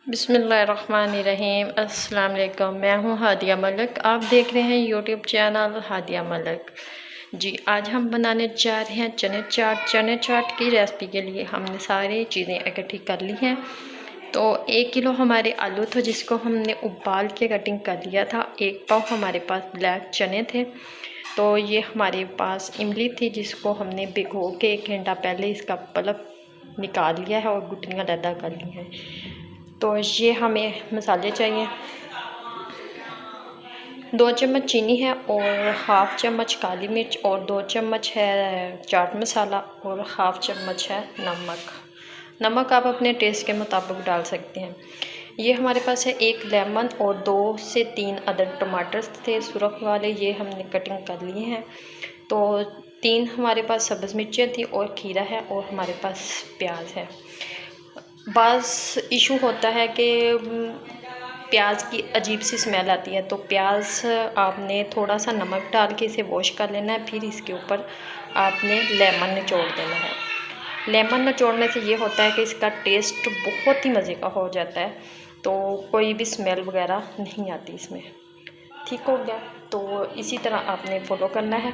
बिस्मिल्लाहिर्रहमानिर्रहीम। अस्सलाम वालेकुम। मैं हूँ हादिया मलिक, आप देख रहे हैं यूट्यूब चैनल हादिया मलिक। जी, आज हम बनाने जा रहे हैं चने चाट। चने चाट की रेसिपी के लिए हमने सारी चीज़ें इकट्ठी कर ली हैं। तो 1 किलो हमारे आलू थे जिसको हमने उबाल के कटिंग कर लिया था। 1 पाव हमारे पास ब्लैक चने थे। तो ये हमारे पास इमली थी जिसको हमने भिगो के 1 घंटा पहले इसका पल्प निकाल लिया है और गुठलियाँ अलग कर ली हैं। तो ये हमें मसाले चाहिए। 2 चम्मच चीनी है और हाफ़ चम्मच काली मिर्च और 2 चम्मच है चाट मसाला और हाफ़ चम्मच है नमक। नमक आप अपने टेस्ट के मुताबिक डाल सकते हैं। ये हमारे पास है 1 लेमन और 2 से 3 अदर टमाटर थे सुरख वाले, ये हमने कटिंग कर लिए हैं। तो 3 हमारे पास सब्ज़ मिर्चें थी और खीरा है और हमारे पास प्याज है। बस इशू होता है कि प्याज की अजीब सी स्मेल आती है, तो प्याज आपने थोड़ा सा नमक डाल के इसे वॉश कर लेना है। फिर इसके ऊपर आपने लेमन निचोड़ देना है। लेमन निचोड़ने से ये होता है कि इसका टेस्ट बहुत ही मज़े का हो जाता है, तो कोई भी स्मेल वगैरह नहीं आती इसमें। ठीक हो गया, तो इसी तरह आपने फॉलो करना है।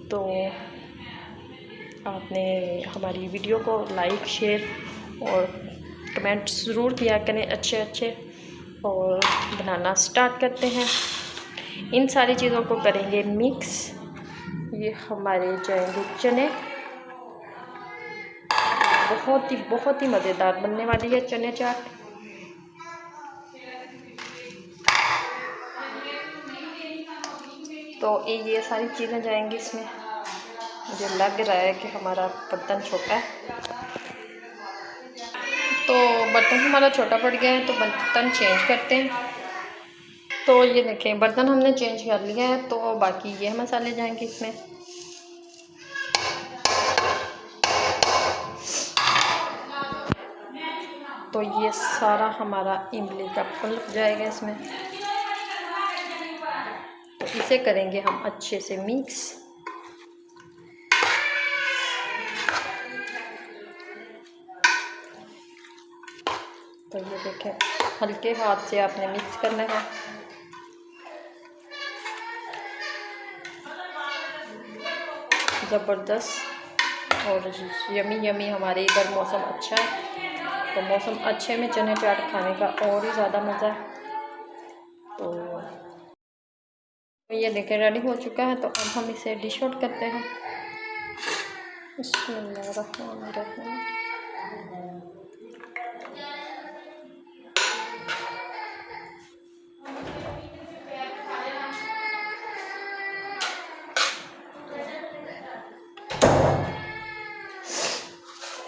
तो आपने हमारी वीडियो को लाइक शेयर और कमेंट ज़रूर किया करें अच्छे और बनाना स्टार्ट करते हैं। इन सारी चीज़ों को करेंगे मिक्स। ये हमारे जाएंगे चने, बहुत ही मज़ेदार बनने वाली है चने चाट। तो ये सारी चीज़ें जाएंगी इसमें। मुझे लग रहा है कि हमारा बर्तन छोटा है, तो बर्तन हमारा छोटा पड़ गया है, तो बर्तन चेंज करते हैं। तो ये देखें, बर्तन हमने चेंज कर लिया है। तो बाकी ये मसाले जाएंगे इसमें। तो ये सारा हमारा इमली का पल्प जाएगा इसमें। तो इसे करेंगे हम अच्छे से मिक्स। तो ये देखें, हल्के हाथ से आपने मिक्स करना है। ज़बरदस्त और यमी हमारे इधर मौसम अच्छा है, तो मौसम अच्छे में चने चाट खाने का और ही ज़्यादा मज़ा है। तो ये देखें रेडी हो चुका है। तो अब हम इसे डिश आउट करते हैं। बिस्मिल्लाहिर्रहमानिर्रहीम।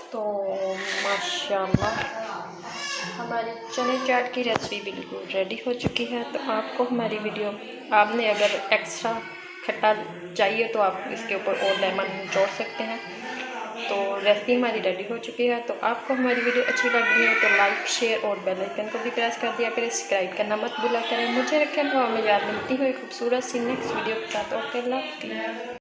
तो माशाल्लाह हमारी चने चाट की रेसिपी बिल्कुल रेडी हो चुकी है। तो आपको हमारी वीडियो, आपने अगर एक्स्ट्रा खट्टा चाहिए तो आप इसके ऊपर और लेमन जोड़ सकते हैं। तो रेसिपी हमारी रेडी हो चुकी है। तो आपको हमारी वीडियो अच्छी लग रही है तो लाइक शेयर और बेल आइकन को भी प्रेस कर दिया करें। सब्सक्राइब करना मत भूला करें। मुझे रखें तो हमें याद मिलती हुई खूबसूरत सी नेक्स्ट वीडियो के साथ। ओके, अल्लाह हाफ़िज़।